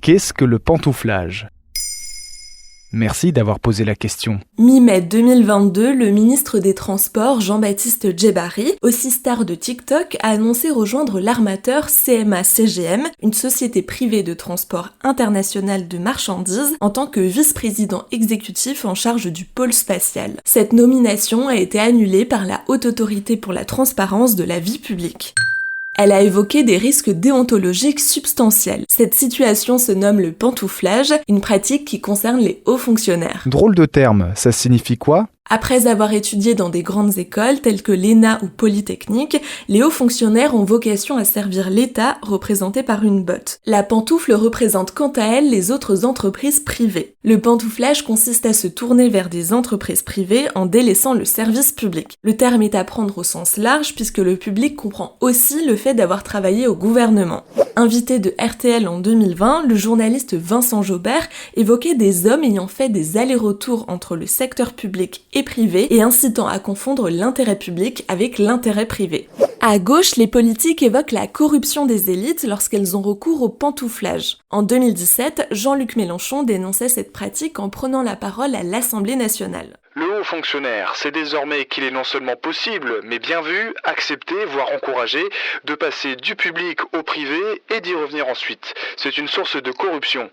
Qu'est-ce que le pantouflage ? Merci d'avoir posé la question. Mi-mai 2022, le ministre des Transports, Jean-Baptiste Djebbari, aussi star de TikTok, a annoncé rejoindre l'armateur CMA-CGM, une société privée de transport international de marchandises, en tant que vice-président exécutif en charge du pôle spatial. Cette nomination a été annulée par la Haute Autorité pour la transparence de la vie publique. Elle a évoqué des risques déontologiques substantiels. Cette situation se nomme le pantouflage, une pratique qui concerne les hauts fonctionnaires. Drôle de terme, ça signifie quoi ? Après avoir étudié dans des grandes écoles telles que l'ENA ou Polytechnique, les hauts fonctionnaires ont vocation à servir l'État, représenté par une botte. La pantoufle représente quant à elle les autres entreprises privées. Le pantouflage consiste à se tourner vers des entreprises privées en délaissant le service public. Le terme est à prendre au sens large puisque le public comprend aussi le fait d'avoir travaillé au gouvernement. Invité de RTL en 2020, le journaliste Vincent Jaubert évoquait des hommes ayant fait des allers-retours entre le secteur public et privé et incitant à confondre l'intérêt public avec l'intérêt privé. À gauche, les politiques évoquent la corruption des élites lorsqu'elles ont recours au pantouflage. En 2017, Jean-Luc Mélenchon dénonçait cette pratique en prenant la parole à l'Assemblée nationale. Le haut fonctionnaire sait désormais qu'il est non seulement possible, mais bien vu, accepté, voire encouragé, de passer du public au privé et d'y revenir ensuite. C'est une source de corruption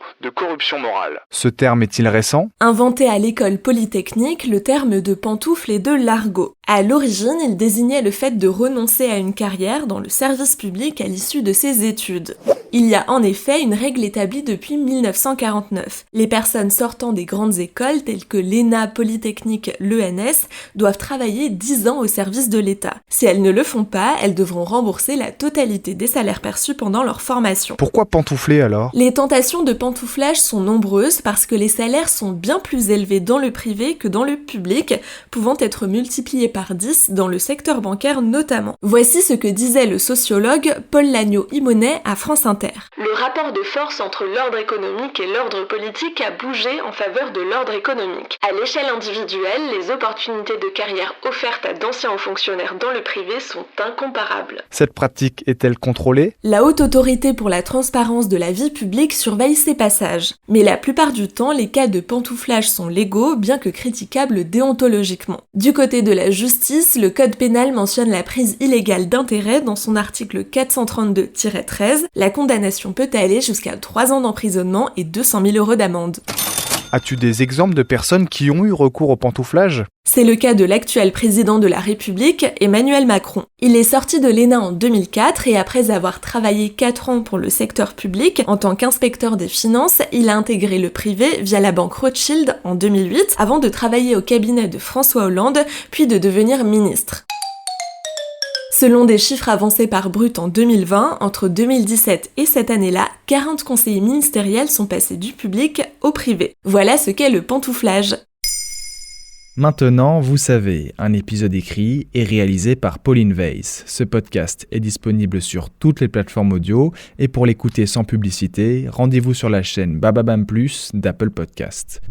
morale. Ce terme est-il récent ? Inventé à l'école Polytechnique, le terme de pantoufle est de l'argot. À l'origine, il désignait le fait de renoncer à une carrière dans le service public à l'issue de ses études. Il y a en effet une règle établie depuis 1949. Les personnes sortant des grandes écoles telles que l'ENA, Polytechnique, l'ENS doivent travailler 10 ans au service de l'État. Si elles ne le font pas, elles devront rembourser la totalité des salaires perçus pendant leur formation. Pourquoi pantoufler alors ? Les tentations de pantouflage sont nombreuses parce que les salaires sont bien plus élevés dans le privé que dans le public, pouvant être multipliés par 10 dans le secteur bancaire notamment. Voici ce que disait le sociologue Paul Lagneau-Imonet à France Inter. Le rapport de force entre l'ordre économique et l'ordre politique a bougé en faveur de l'ordre économique. À l'échelle individuelle, les opportunités de carrière offertes à d'anciens hauts fonctionnaires dans le privé sont incomparables. Cette pratique est-elle contrôlée ? La Haute Autorité pour la transparence de la vie publique surveille ces passages. Mais la plupart du temps, les cas de pantouflage sont légaux, bien que critiquables déontologiquement. Du côté de la justice, le code pénal mentionne la prise illégale d'intérêt dans son article 432-13. La condamnation peut aller jusqu'à 3 ans d'emprisonnement et 200 000 € d'amende. As-tu des exemples de personnes qui ont eu recours au pantouflage ? C'est le cas de l'actuel président de la République, Emmanuel Macron. Il est sorti de l'ENA en 2004 et après avoir travaillé 4 ans pour le secteur public en tant qu'inspecteur des finances, il a intégré le privé via la banque Rothschild en 2008 avant de travailler au cabinet de François Hollande puis de devenir ministre. Selon des chiffres avancés par Brut en 2020, entre 2017 et cette année-là, 40 conseillers ministériels sont passés du public au privé. Voilà ce qu'est le pantouflage. Maintenant, vous savez, un épisode écrit et réalisé par Pauline Weiss. Ce podcast est disponible sur toutes les plateformes audio et pour l'écouter sans publicité, rendez-vous sur la chaîne Bababam Plus d'Apple Podcast.